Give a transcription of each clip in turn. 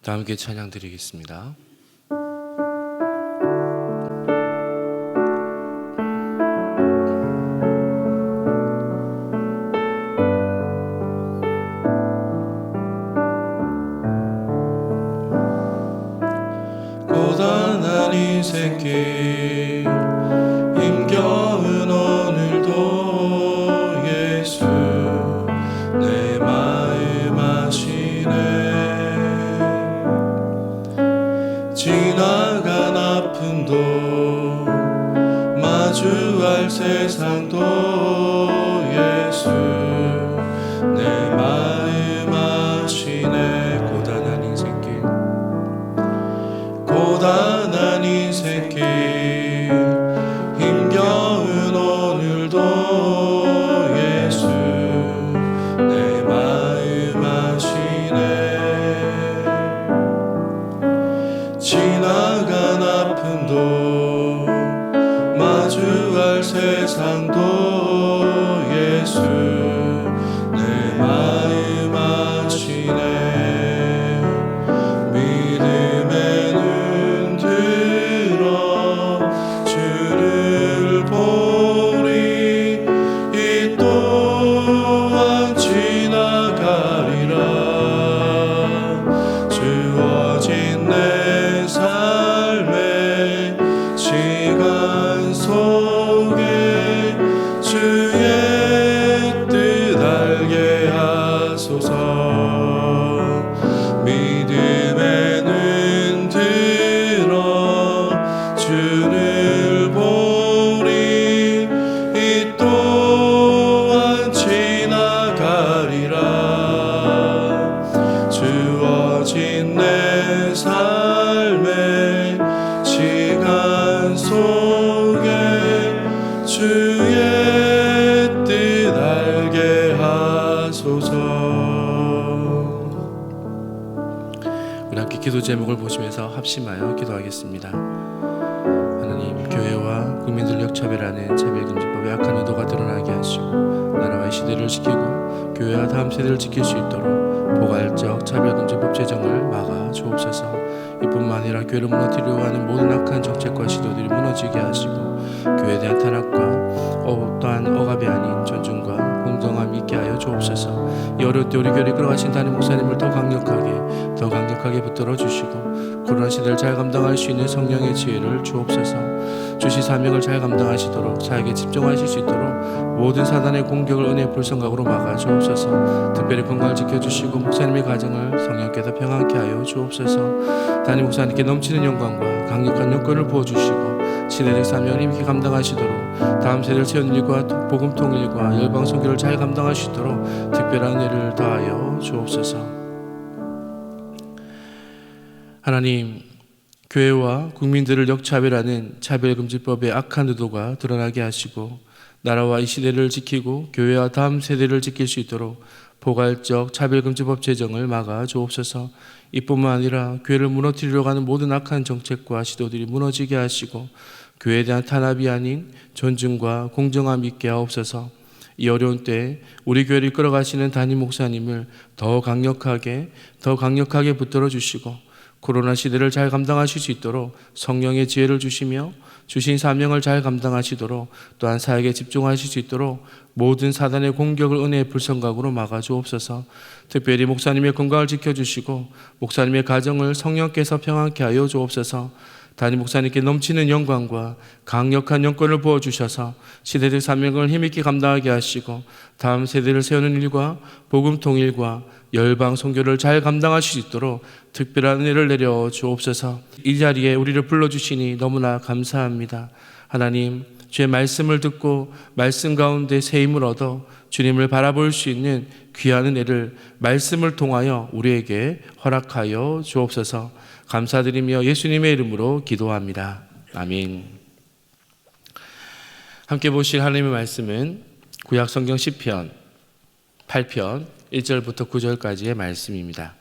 다 함께 찬양 드리겠습니다. 고단한 인생길 힘겨운 오늘도 예수 내 마음 아시네. 지나간 아픔도 마주할 세상도 예수 내 마음 아시네. 고단한 인생길 힘겨운 오늘도 예수 내 마음 아시네. 지나간 아픔도 마주할 세상도 예수 내 마음 아시네. 믿음의 눈 들어 주를 보리. 이 또한 지나가리라. 주어진 내 삶의 시간 속에 주의 뜻 알게 하소서. 믿음의 눈 들어 주를 보리. 이 또한 지나가리라. 주어진 내 삶의 시간 속에 주의 뜻 알게 하소서. 우리 함께 기도 제목을 보시면서 합심하여 기도하겠습니다. 하나님, 교회와 국민들 역차별하는 차별금지법의 악한 의도가 드러나게 하시고 나라와 시대를 지키고 교회와 다음 세대를 지킬 수 있도록 포괄적 차별금지법 제정을 막아 주옵소서. 이뿐만 아니라 교회를 무너뜨리려고 하는 모든 악한 정책과 시도들이 무너지게 하시고 교회에 대한 탄압과 또한 억압이 아닌 존중과 공정함 있게 하여 주옵소서. 이 어려울 때 우리 교회를 끌어가신 담임 목사님을 더 강력하게 붙들어 주시고 코로나 시대를 잘 감당할 수 있는 성령의 지혜를 주옵소서. 주시 사명을 잘 감당하시도록 사역에 집중하실 수 있도록 모든 사단의 공격을 은혜의 불성각으로 막아 주옵소서. 특별히 건강을 지켜주시고 목사님의 가정을 성령께서 평안케 하여 주옵소서. 담임 목사님께 넘치는 영광과 강력한 여건을 부어주시고 시대적 사명을 힘있게 감당하시도록 다음 세대를 세우는 일과 복음 통일과 열방 선교를 잘 감당할 수 있도록 특별한 은혜를 더하여 주옵소서. 하나님, 교회와 국민들을 역차별하는 차별금지법의 악한 의도가 드러나게 하시고 나라와 이 시대를 지키고 교회와 다음 세대를 지킬 수 있도록 포괄적 차별금지법 제정을 막아 주옵소서. 이뿐만 아니라 교회를 무너뜨리려고 하는 모든 악한 정책과 시도들이 무너지게 하시고 교회에 대한 탄압이 아닌 존중과 공정함 있게 하옵소서. 이 어려운 때에 우리 교회를 이끌어가시는 담임 목사님을 더 강력하게 붙들어 주시고 코로나 시대를 잘 감당하실 수 있도록 성령의 지혜를 주시며 주신 사명을 잘 감당하시도록 또한 사역에 집중하실 수 있도록 모든 사단의 공격을 은혜의 불성각으로 막아 주옵소서. 특별히 목사님의 건강을 지켜주시고 목사님의 가정을 성령께서 평안케 하여 주옵소서. 담임 목사님께 넘치는 영광과 강력한 영권을 부어주셔서 시대적 사명을 힘있게 감당하게 하시고 다음 세대를 세우는 일과 복음 통일과 열방 선교를 잘 감당하실 수 있도록 특별한 은혜를 내려 주옵소서. 이 자리에 우리를 불러주시니 너무나 감사합니다. 하나님, 주의 말씀을 듣고 말씀 가운데 새 힘을 얻어 주님을 바라볼 수 있는 귀한 은혜를 말씀을 통하여 우리에게 허락하여 주옵소서. 감사드리며 예수님의 이름으로 기도합니다. 아멘. 함께 보실 하나님의 말씀은 구약성경 시편 8편 1절부터 9절까지의 말씀입니다.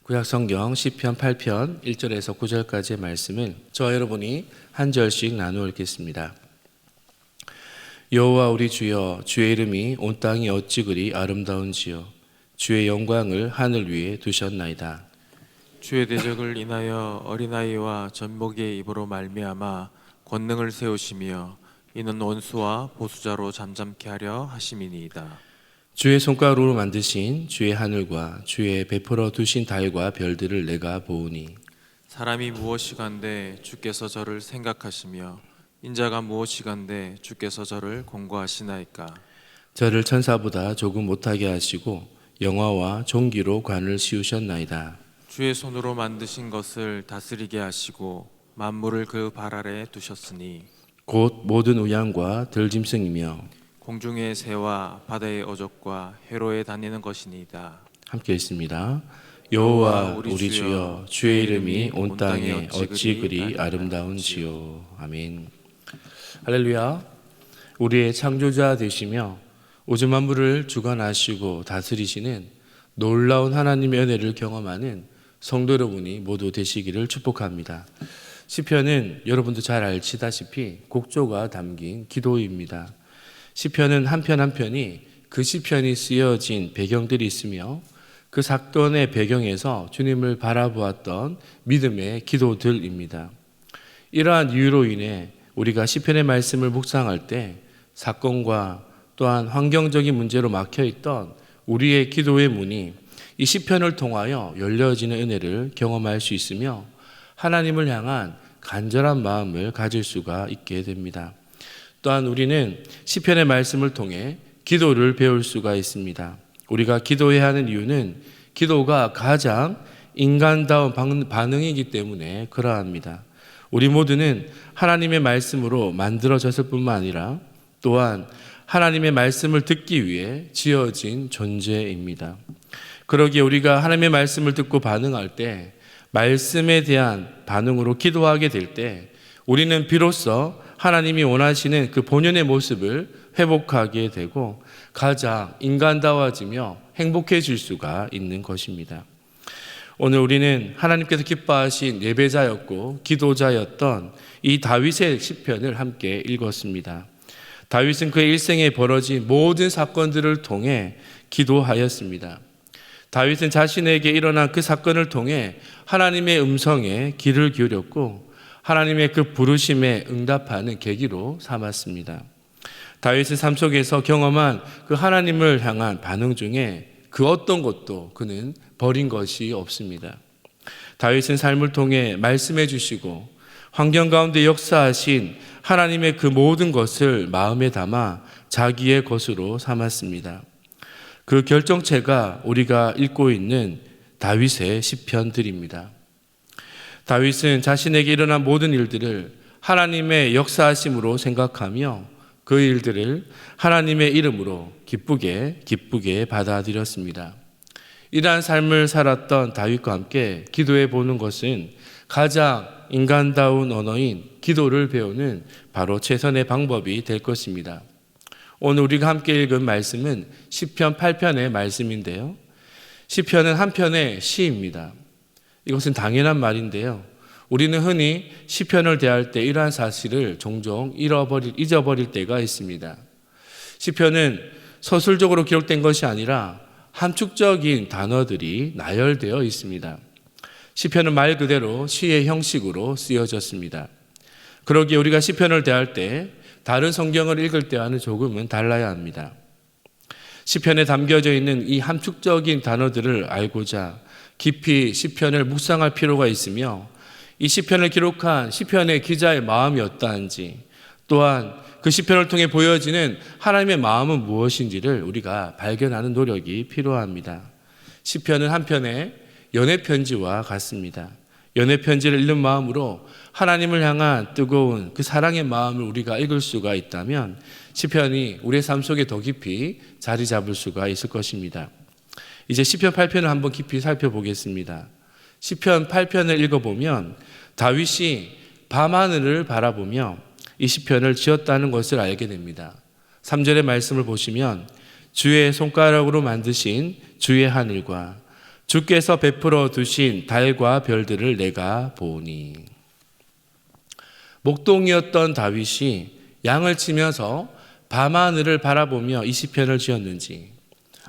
구약성경 시편 8편 1절에서 9절까지의 말씀은 저와 여러분이 한 절씩 나누어 읽겠습니다. 여호와 우리 주여, 주의 이름이 온 땅이 어찌 그리 아름다운지요. 주의 영광을 하늘 위에 두셨나이다. 주의 대적을 인하여 어린아이와 젖먹이의 입으로 말미암아 권능을 세우시며 이는 원수와 보수자로 잠잠케 하려 하심이니이다. 주의 손가락으로 만드신 주의 하늘과 주의 베풀어 두신 달과 별들을 내가 보오니 사람이 무엇이간데 주께서 저를 생각하시며 인자가 무엇이간데 주께서 저를 공고하시나이까. 저를 천사보다 조금 못하게 하시고 영화와 종기로 관을 씌우셨나이다. 주의 손으로 만드신 것을 다스리게 하시고 만물을 그 발 아래 두셨으니 곧 모든 우양과 들짐승이며 공중의 새와 바다의 어족과 회로에 다니는 것이니이다. 함께 있습니다. 여호와 우리 주여 주의 이름이 온 땅에 어찌 그리 아름다운지요. 아멘. 할렐루야. 우리의 창조자 되시며 우주 만물을 주관하시고 다스리시는 놀라운 하나님의 은혜를 경험하는 성도 여러분이 모두 되시기를 축복합니다. 시편은 여러분도 잘 알시다시피 곡조가 담긴 기도입니다. 시편은 한 편 한 편이 그 시편이 쓰여진 배경들이 있으며 그 사건의 배경에서 주님을 바라보았던 믿음의 기도들입니다. 이러한 이유로 인해 우리가 시편의 말씀을 묵상할 때 사건과 또한 환경적인 문제로 막혀있던 우리의 기도의 문이 이 시편을 통하여 열려지는 은혜를 경험할 수 있으며 하나님을 향한 간절한 마음을 가질 수가 있게 됩니다. 또한 우리는 시편의 말씀을 통해 기도를 배울 수가 있습니다. 우리가 기도해야 하는 이유는 기도가 가장 인간다운 반응이기 때문에 그러합니다. 우리 모두는 하나님의 말씀으로 만들어졌을 뿐만 아니라 또한 하나님의 말씀을 듣기 위해 지어진 존재입니다. 그러기에 우리가 하나님의 말씀을 듣고 반응할 때 말씀에 대한 반응으로 기도하게 될 때 우리는 비로소 하나님이 원하시는 그 본연의 모습을 회복하게 되고 가장 인간다워지며 행복해질 수가 있는 것입니다. 오늘 우리는 하나님께서 기뻐하신 예배자였고 기도자였던 이 다윗의 시편을 함께 읽었습니다. 다윗은 그의 일생에 벌어진 모든 사건들을 통해 기도하였습니다. 다윗은 자신에게 일어난 그 사건을 통해 하나님의 음성에 귀를 기울였고 하나님의 그 부르심에 응답하는 계기로 삼았습니다. 다윗은 삶 속에서 경험한 그 하나님을 향한 반응 중에 그 어떤 것도 그는 버린 것이 없습니다. 다윗은 삶을 통해 말씀해 주시고 환경 가운데 역사하신 하나님의 그 모든 것을 마음에 담아 자기의 것으로 삼았습니다. 그 결정체가 우리가 읽고 있는 다윗의 시편들입니다. 다윗은 자신에게 일어난 모든 일들을 하나님의 역사하심으로 생각하며 그 일들을 하나님의 이름으로 기쁘게 받아들였습니다. 이러한 삶을 살았던 다윗과 함께 기도해 보는 것은 가장 인간다운 언어인 기도를 배우는 바로 최선의 방법이 될 것입니다. 오늘 우리가 함께 읽은 말씀은 시편 8편의 말씀인데요. 시편은 한 편의 시입니다. 이것은 당연한 말인데요. 우리는 흔히 시편을 대할 때 이러한 사실을 종종 잊어버릴 때가 있습니다. 시편은 서술적으로 기록된 것이 아니라 함축적인 단어들이 나열되어 있습니다. 시편은 말 그대로 시의 형식으로 쓰여졌습니다. 그러기에 우리가 시편을 대할 때 다른 성경을 읽을 때와는 조금은 달라야 합니다. 시편에 담겨져 있는 이 함축적인 단어들을 알고자 깊이 시편을 묵상할 필요가 있으며 이 시편을 기록한 시편의 기자의 마음이 어떠한지 또한 그 시편을 통해 보여지는 하나님의 마음은 무엇인지를 우리가 발견하는 노력이 필요합니다. 시편은 한편의 연애편지와 같습니다. 연애편지를 읽는 마음으로 하나님을 향한 뜨거운 그 사랑의 마음을 우리가 읽을 수가 있다면 시편이 우리의 삶 속에 더 깊이 자리 잡을 수가 있을 것입니다. 이제 시편 8편을 한번 깊이 살펴보겠습니다. 시편 8편을 읽어보면 다윗이 밤하늘을 바라보며 이 시편을 지었다는 것을 알게 됩니다. 3절의 말씀을 보시면 주의 손가락으로 만드신 주의 하늘과 주께서 베풀어 두신 달과 별들을 내가 보니. 목동이었던 다윗이 양을 치면서 밤하늘을 바라보며 이 시편을 지었는지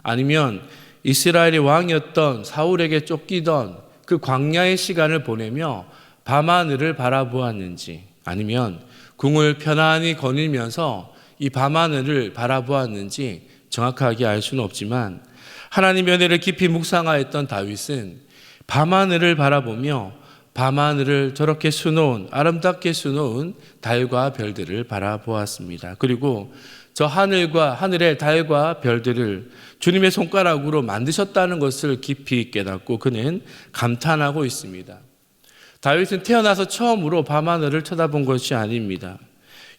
아니면 이스라엘의 왕이었던 사울에게 쫓기던 그 광야의 시간을 보내며 밤하늘을 바라보았는지, 아니면 궁을 편안히 거닐면서 이 밤하늘을 바라보았는지 정확하게 알 수는 없지만, 하나님의 은혜를 깊이 묵상하였던 다윗은 밤하늘을 바라보며 밤하늘을 저렇게 수놓은, 아름답게 수놓은 달과 별들을 바라보았습니다. 그리고 저 하늘의 달과 별들을 주님의 손가락으로 만드셨다는 것을 깊이 깨닫고 그는 감탄하고 있습니다. 다윗은 태어나서 처음으로 밤하늘을 쳐다본 것이 아닙니다.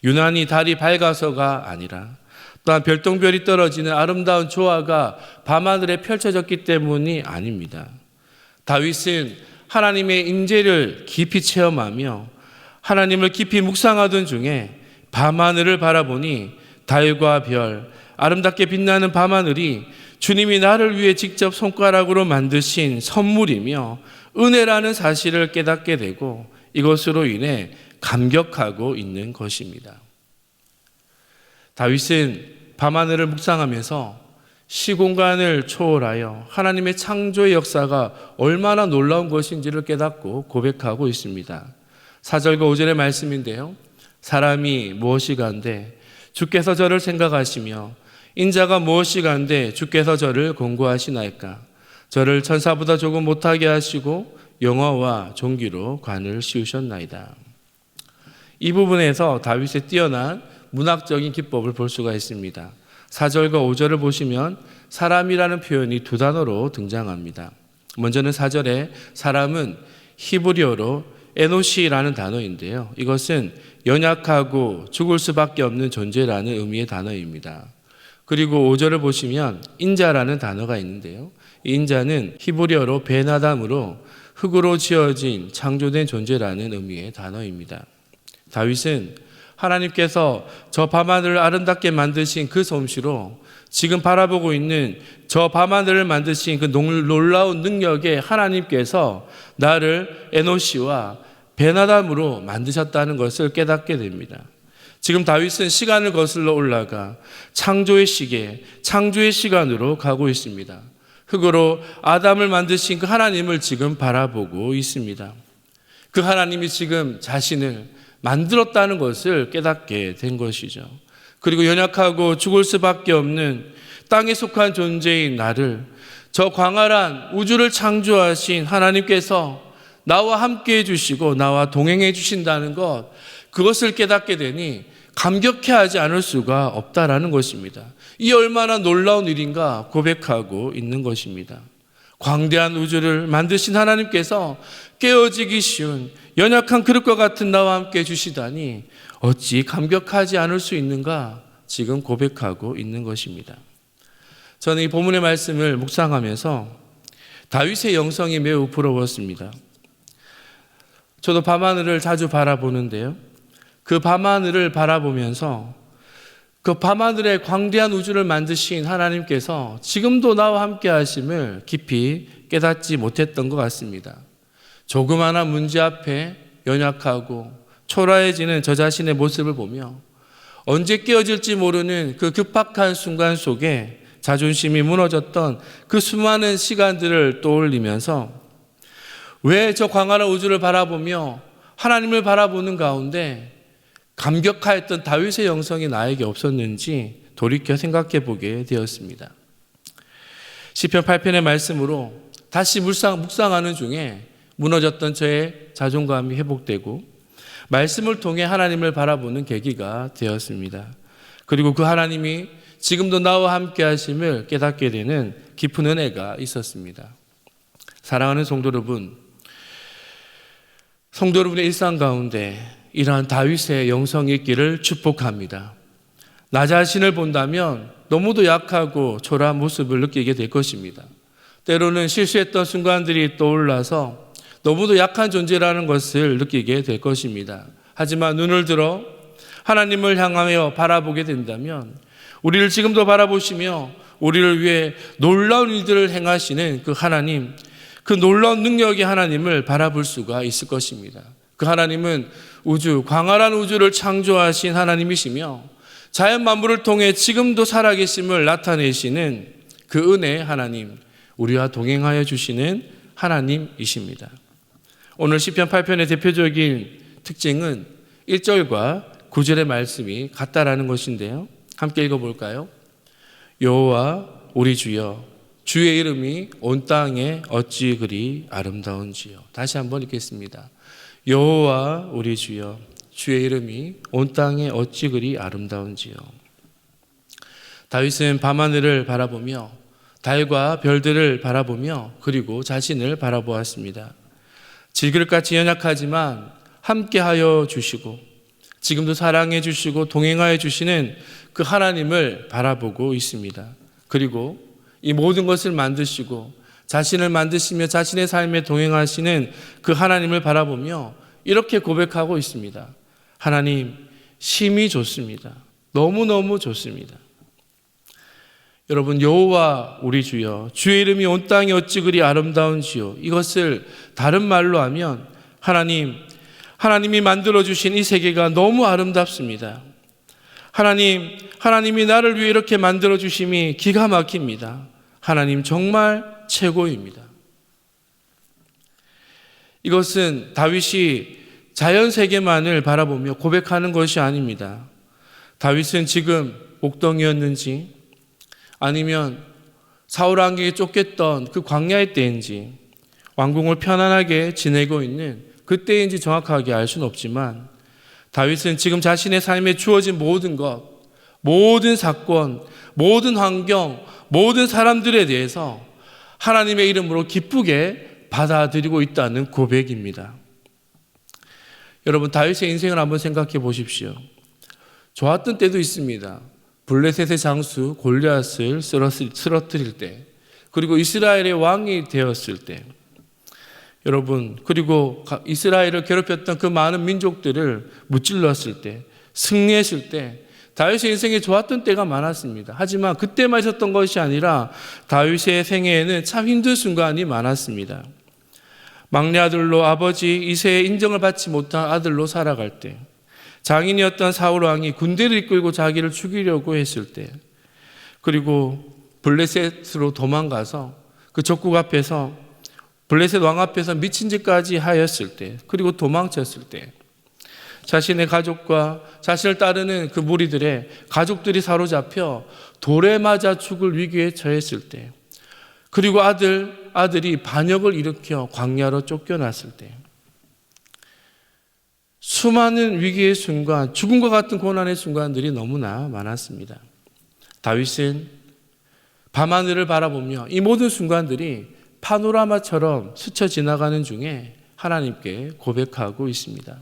유난히 달이 밝아서가 아니라, 또한 별똥별이 떨어지는 아름다운 조화가 밤하늘에 펼쳐졌기 때문이 아닙니다. 다윗은 하나님의 임재를 깊이 체험하며 하나님을 깊이 묵상하던 중에 밤하늘을 바라보니 달과 별, 아름답게 빛나는 밤하늘이 주님이 나를 위해 직접 손가락으로 만드신 선물이며 은혜라는 사실을 깨닫게 되고, 이것으로 인해 감격하고 있는 것입니다. 다윗은 밤하늘을 묵상하면서 시공간을 초월하여 하나님의 창조의 역사가 얼마나 놀라운 것인지를 깨닫고 고백하고 있습니다. 4절과 5절의 말씀인데요. 사람이 무엇이간데 주께서 저를 생각하시며 인자가 무엇이간데 주께서 저를 권고하시나이까. 저를 천사보다 조금 못하게 하시고 영화와 종기로 관을 씌우셨나이다. 이 부분에서 다윗의 뛰어난 문학적인 기법을 볼 수가 있습니다. 4절과 5절을 보시면 사람이라는 표현이 두 단어로 등장합니다. 먼저는 4절에 사람은 히브리어로 에노시라는 단어인데요. 이것은 연약하고 죽을 수밖에 없는 존재라는 의미의 단어입니다. 그리고 5절을 보시면 인자라는 단어가 있는데요. 이 인자는 히브리어로 베나담으로 흙으로 지어진 창조된 존재라는 의미의 단어입니다. 다윗은 하나님께서 저 밤하늘을 아름답게 만드신 그 솜씨로 지금 바라보고 있는 저 밤하늘을 만드신 그 놀라운 능력에 하나님께서 나를 에노시와 베나담으로 만드셨다는 것을 깨닫게 됩니다. 지금 다윗은 시간을 거슬러 올라가 창조의 시계, 창조의 시간으로 가고 있습니다. 흙으로 아담을 만드신 그 하나님을 지금 바라보고 있습니다. 그 하나님이 지금 자신을 만들었다는 것을 깨닫게 된 것이죠. 그리고 연약하고 죽을 수밖에 없는 땅에 속한 존재인 나를 저 광활한 우주를 창조하신 하나님께서 나와 함께 해주시고 나와 동행해 주신다는 것, 그것을 깨닫게 되니 감격해하지 않을 수가 없다라는 것입니다. 이 얼마나 놀라운 일인가 고백하고 있는 것입니다. 광대한 우주를 만드신 하나님께서 깨어지기 쉬운 연약한 그릇과 같은 나와 함께 해주시다니 어찌 감격하지 않을 수 있는가 지금 고백하고 있는 것입니다. 저는 이 본문의 말씀을 묵상하면서 다윗의 영성이 매우 부러웠습니다. 저도 밤하늘을 자주 바라보는데요. 그 밤하늘을 바라보면서 그 밤하늘의 광대한 우주를 만드신 하나님께서 지금도 나와 함께 하심을 깊이 깨닫지 못했던 것 같습니다. 조그마한 문제 앞에 연약하고 초라해지는 저 자신의 모습을 보며 언제 깨어질지 모르는 그 급박한 순간 속에 자존심이 무너졌던 그 수많은 시간들을 떠올리면서 왜 저 광활한 우주를 바라보며 하나님을 바라보는 가운데 감격하였던 다윗의 영성이 나에게 없었는지 돌이켜 생각해 보게 되었습니다. 시편 8편의 말씀으로 다시 묵상하는 중에 무너졌던 저의 자존감이 회복되고 말씀을 통해 하나님을 바라보는 계기가 되었습니다. 그리고 그 하나님이 지금도 나와 함께 하심을 깨닫게 되는 깊은 은혜가 있었습니다. 사랑하는 성도 여러분의 일상 가운데 이러한 다윗의 영성이 있기를 축복합니다. 나 자신을 본다면 너무도 약하고 초라한 모습을 느끼게 될 것입니다. 때로는 실수했던 순간들이 떠올라서 너무도 약한 존재라는 것을 느끼게 될 것입니다. 하지만 눈을 들어 하나님을 향하여 바라보게 된다면 우리를 지금도 바라보시며 우리를 위해 놀라운 일들을 행하시는 그 하나님, 그 놀라운 능력의 하나님을 바라볼 수가 있을 것입니다. 그 하나님은 광활한 우주를 창조하신 하나님이시며 자연 만물을 통해 지금도 살아계심을 나타내시는 그 은혜의 하나님, 우리와 동행하여 주시는 하나님이십니다. 오늘 시편 8편의 대표적인 특징은 1절과 9절의 말씀이 같다라는 것인데요. 함께 읽어볼까요? 여호와 우리 주여, 주의 이름이 온 땅에 어찌 그리 아름다운지요. 다시 한번 읽겠습니다. 여호와 우리 주여, 주의 이름이 온 땅에 어찌 그리 아름다운지요. 다윗은 밤하늘을 바라보며 달과 별들을 바라보며 그리고 자신을 바라보았습니다. 질그릇같이 연약하지만 함께하여 주시고 지금도 사랑해 주시고 동행하여 주시는 그 하나님을 바라보고 있습니다. 그리고 이 모든 것을 만드시고 자신을 만드시며 자신의 삶에 동행하시는 그 하나님을 바라보며 이렇게 고백하고 있습니다. 하나님, 심히 좋습니다. 너무너무 좋습니다. 여러분, 여호와 우리 주여, 주의 이름이 온 땅에 어찌 그리 아름다운지요. 이것을 다른 말로 하면 하나님이 만들어주신 이 세계가 너무 아름답습니다. 하나님이 나를 위해 이렇게 만들어주심이 기가 막힙니다. 하나님 정말 최고입니다. 이것은 다윗이 자연 세계만을 바라보며 고백하는 것이 아닙니다. 다윗은 지금 옥동이었는지 아니면 사울 왕에게 쫓겼던 그 광야의 때인지 왕궁을 편안하게 지내고 있는 그때인지 정확하게 알 수는 없지만 다윗은 지금 자신의 삶에 주어진 모든 것, 모든 사건, 모든 환경, 모든 사람들에 대해서 하나님의 이름으로 기쁘게 받아들이고 있다는 고백입니다. 여러분, 다윗의 인생을 한번 생각해 보십시오. 좋았던 때도 있습니다. 블레셋의 장수 골리앗을 쓰러뜨릴 때, 그리고 이스라엘의 왕이 되었을 때, 여러분, 그리고 이스라엘을 괴롭혔던 그 많은 민족들을 무찔렀을 때, 승리했을 때, 다윗의 인생에 좋았던 때가 많았습니다. 하지만 그때만 있었던 것이 아니라 다윗의 생애에는 참 힘든 순간이 많았습니다. 막내 아들로 아버지 이새의 인정을 받지 못한 아들로 살아갈 때, 장인이었던 사울 왕이 군대를 이끌고 자기를 죽이려고 했을 때, 그리고 블레셋으로 도망가서 그 적국 앞에서 블레셋 왕 앞에서 미친 짓까지 하였을 때, 그리고 도망쳤을 때, 자신의 가족과 자신을 따르는 그 무리들의 가족들이 사로잡혀 돌에 맞아 죽을 위기에 처했을 때, 그리고 아들이 반역을 일으켜 광야로 쫓겨났을 때, 수많은 위기의 순간, 죽음과 같은 고난의 순간들이 너무나 많았습니다. 다윗은 밤하늘을 바라보며 이 모든 순간들이 파노라마처럼 스쳐 지나가는 중에 하나님께 고백하고 있습니다.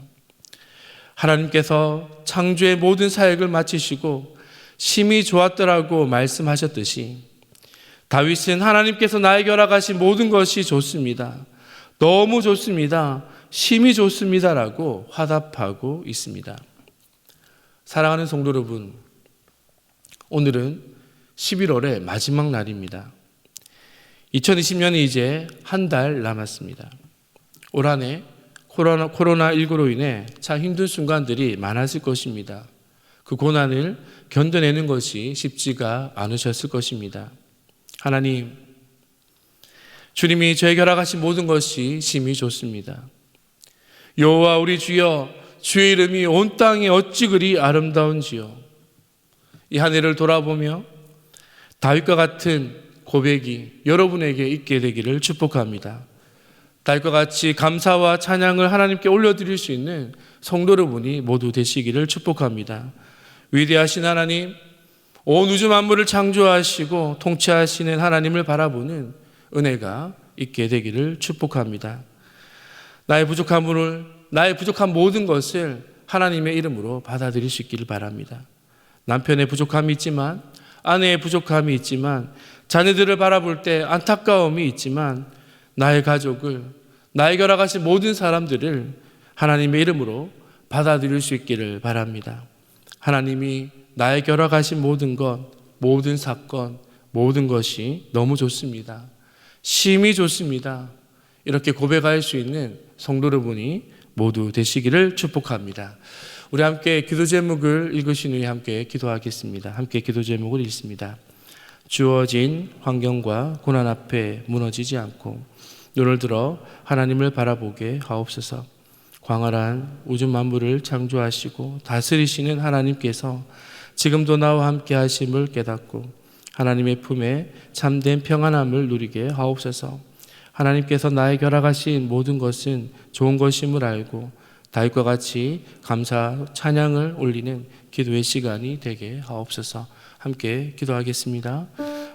하나님께서 창조의 모든 사역을 마치시고 심히 좋았더라고 말씀하셨듯이 다윗은 하나님께서 나에게 허락하신 모든 것이 좋습니다. 너무 좋습니다. 심히 좋습니다라고 화답하고 있습니다. 사랑하는 성도 여러분, 오늘은 11월의 마지막 날입니다. 2020년이 이제 한 달 남았습니다. 올 한 해 코로나19로 인해 참 힘든 순간들이 많았을 것입니다. 그 고난을 견뎌내는 것이 쉽지가 않으셨을 것입니다. 하나님, 주님이 저에게 허락하신 모든 것이 심히 좋습니다. 여호와 우리 주여, 주의 이름이 온 땅에 어찌 그리 아름다운지요. 이 한 해를 돌아보며 다윗과 같은 고백이 여러분에게 있게 되기를 축복합니다. 다윗과 같이 감사와 찬양을 하나님께 올려드릴 수 있는 성도 여러분이 모두 되시기를 축복합니다. 위대하신 하나님, 온 우주 만물을 창조하시고 통치하시는 하나님을 바라보는 은혜가 있게 되기를 축복합니다. 나의 부족한 모든 것을 하나님의 이름으로 받아들일 수 있기를 바랍니다. 남편의 부족함이 있지만, 아내의 부족함이 있지만, 자녀들을 바라볼 때 안타까움이 있지만, 나의 가족을, 나에게 허락하신 모든 사람들을 하나님의 이름으로 받아들일 수 있기를 바랍니다. 하나님이 나에게 허락하신 모든 것, 모든 사건, 모든 것이 너무 좋습니다. 심히 좋습니다. 이렇게 고백할 수 있는 성도 여러분이 모두 되시기를 축복합니다. 우리 함께 기도 제목을 읽으신 후에 함께 기도하겠습니다. 함께 기도 제목을 읽습니다. 주어진 환경과 고난 앞에 무너지지 않고 눈을 들어 하나님을 바라보게 하옵소서. 광활한 우주 만물을 창조하시고 다스리시는 하나님께서 지금도 나와 함께 하심을 깨닫고 하나님의 품에 참된 평안함을 누리게 하옵소서. 하나님께서 나에게 허락하신 모든 것은 좋은 것임을 알고 다윗과 같이 감사 찬양을 올리는 기도의 시간이 되게 하옵소서. 함께 기도하겠습니다.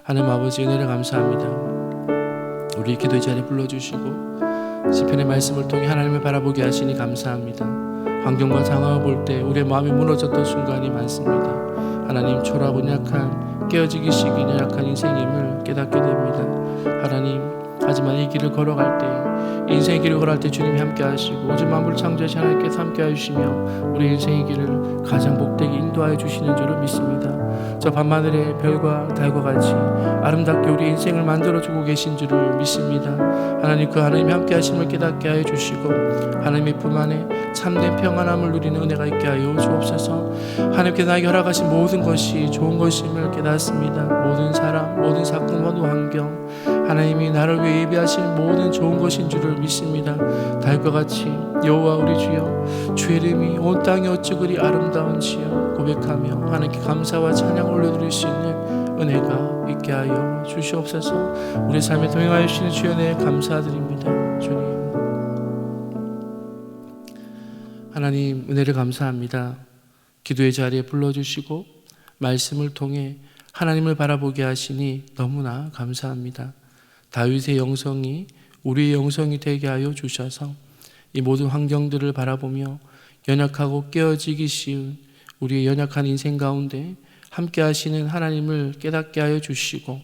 하나님 아버지, 은혜를 감사합니다. 우리 기도의 자리에 불러주시고 시편의 말씀을 통해 하나님을 바라보게 하시니 감사합니다. 환경과 상황을 볼 때 우리의 마음이 무너졌던 순간이 많습니다. 하나님, 초라하고 약한, 깨어지기 시기 약한 인생임을 깨닫게 됩니다. 하나님, 하지만 이 길을 걸어갈 때, 인생의 길을 걸어갈 때 주님이 함께 하시고 우주 만물을 창조하신 하나님께서 함께 하시며 우리 인생의 길을 가장 복되게 인도하여 주시는 줄을 믿습니다. 저 밤하늘의 별과 달과 같이 아름답게 우리 인생을 만들어주고 계신 줄을 믿습니다. 하나님, 그 하나님이 함께 하심을 깨닫게 하여 주시고 하나님의 품 안에 참된 평안함을 누리는 은혜가 있게 하여 주옵소서. 하나님께서 나에게 허락하신 모든 것이 좋은 것임을 깨닫습니다. 모든 사람, 모든 사건, 모든 환경, 하나님이 나를 위해 예비하신 모든 좋은 것인 줄을 믿습니다. 다윗과 같이 여호와 우리 주여, 주의 이름이 온 땅에 어찌 그리 아름다운지요 고백하며 하나님께 감사와 찬양을 올려드릴 수 있는 은혜가 있게 하여 주시옵소서. 우리 삶에 동행하여 주시는 주의 은혜에 감사드립니다. 주님, 하나님 은혜를 감사합니다. 기도의 자리에 불러주시고 말씀을 통해 하나님을 바라보게 하시니 너무나 감사합니다. 다윗의 영성이 우리의 영성이 되게 하여 주셔서 이 모든 환경들을 바라보며 연약하고 깨어지기 쉬운 우리의 연약한 인생 가운데 함께 하시는 하나님을 깨닫게 하여 주시고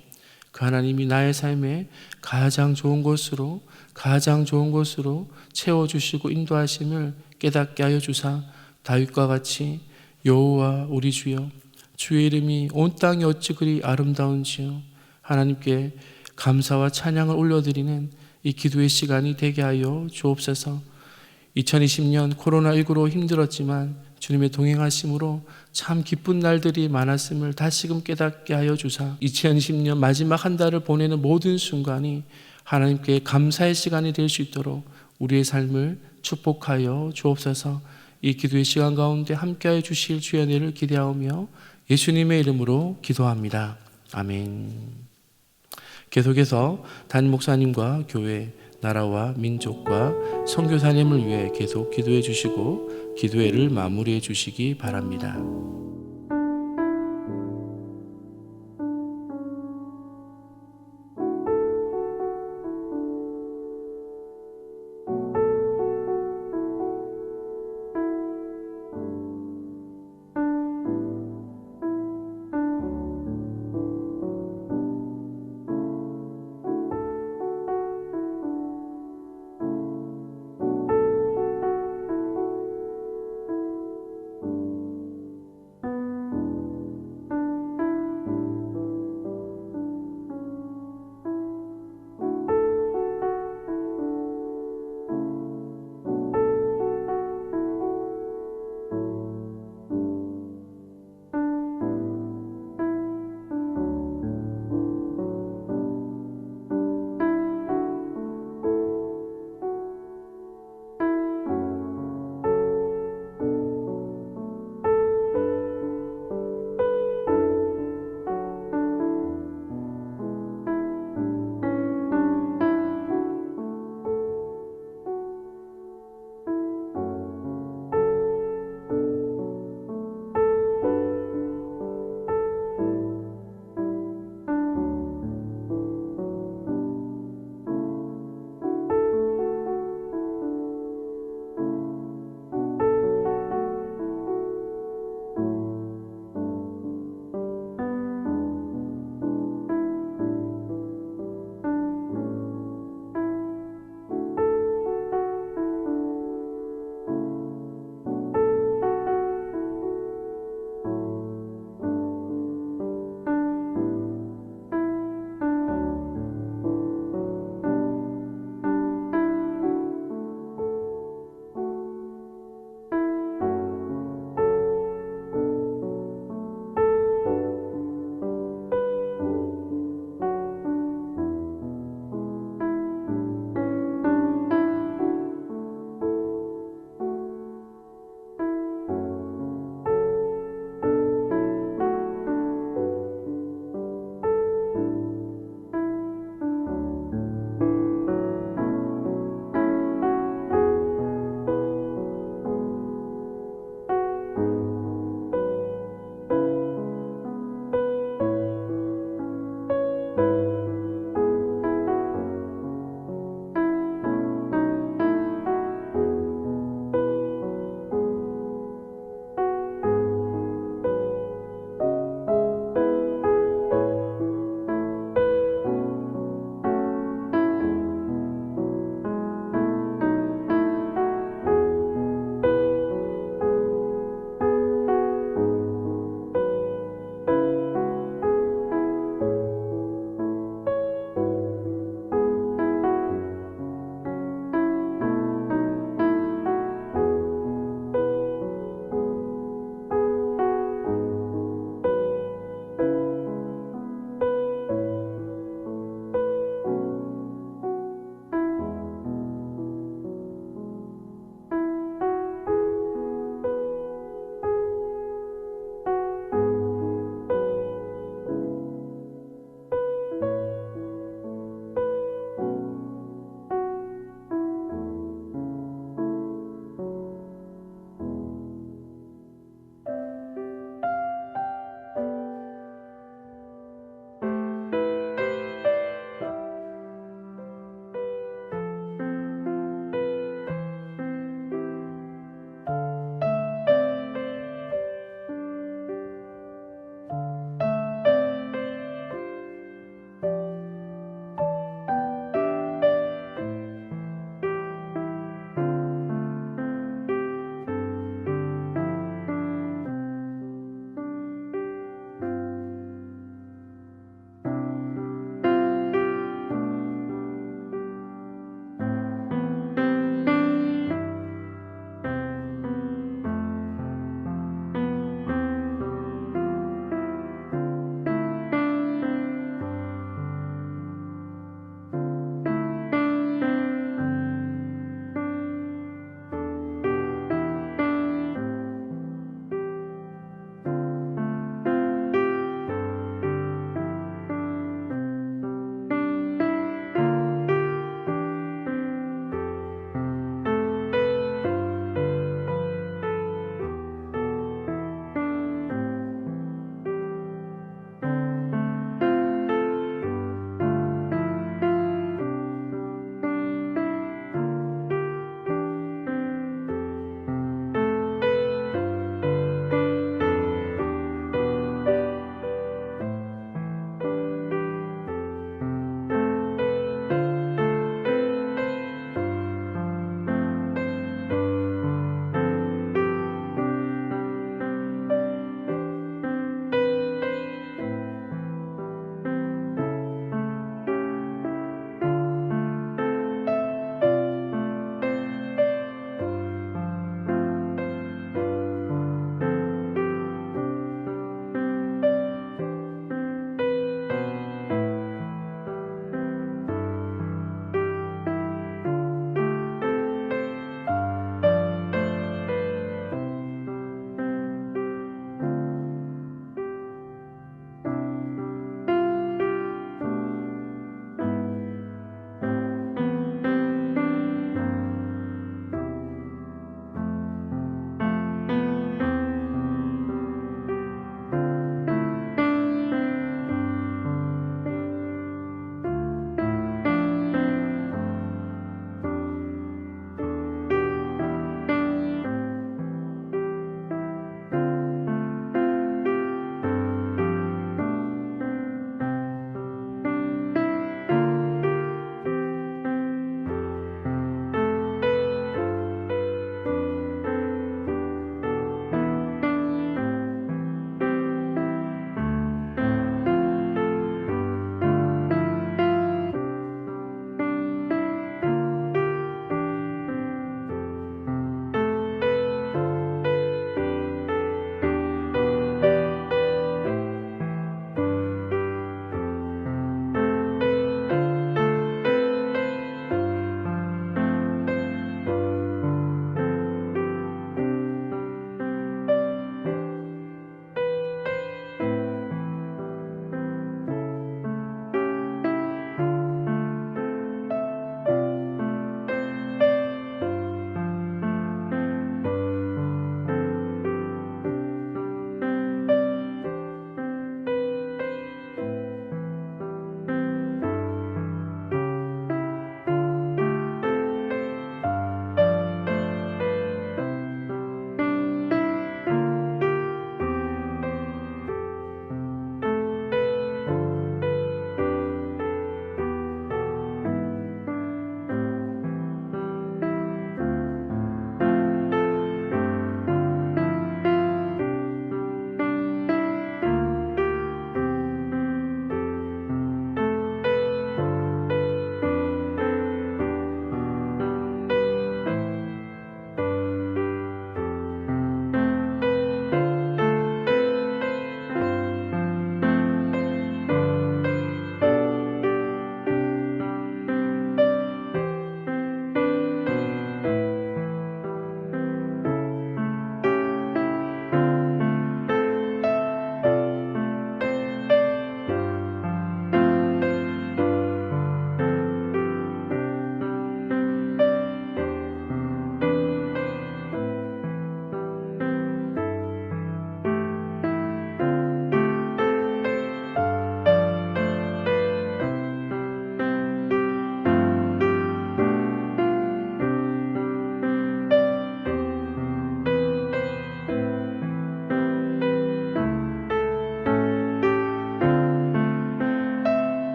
그 하나님이 나의 삶에 가장 좋은 곳으로 채워주시고 인도하심을 깨닫게 하여 주사 다윗과 같이 여호와 우리 주여, 주의 이름이 온 땅에 어찌 그리 아름다운지요 하나님께 감사와 찬양을 올려드리는 이 기도의 시간이 되게 하여 주옵소서. 2020년 코로나19로 힘들었지만 주님의 동행하심으로 참 기쁜 날들이 많았음을 다시금 깨닫게 하여 주사 2020년 마지막 한 달을 보내는 모든 순간이 하나님께 감사의 시간이 될 수 있도록 우리의 삶을 축복하여 주옵소서. 이 기도의 시간 가운데 함께하여 주실 주의 은혜를 기대하오며 예수님의 이름으로 기도합니다. 아멘. 계속해서 담임 목사님과 교회, 나라와 민족과 선교사님을 위해 계속 기도해 주시고 기도회를 마무리해 주시기 바랍니다.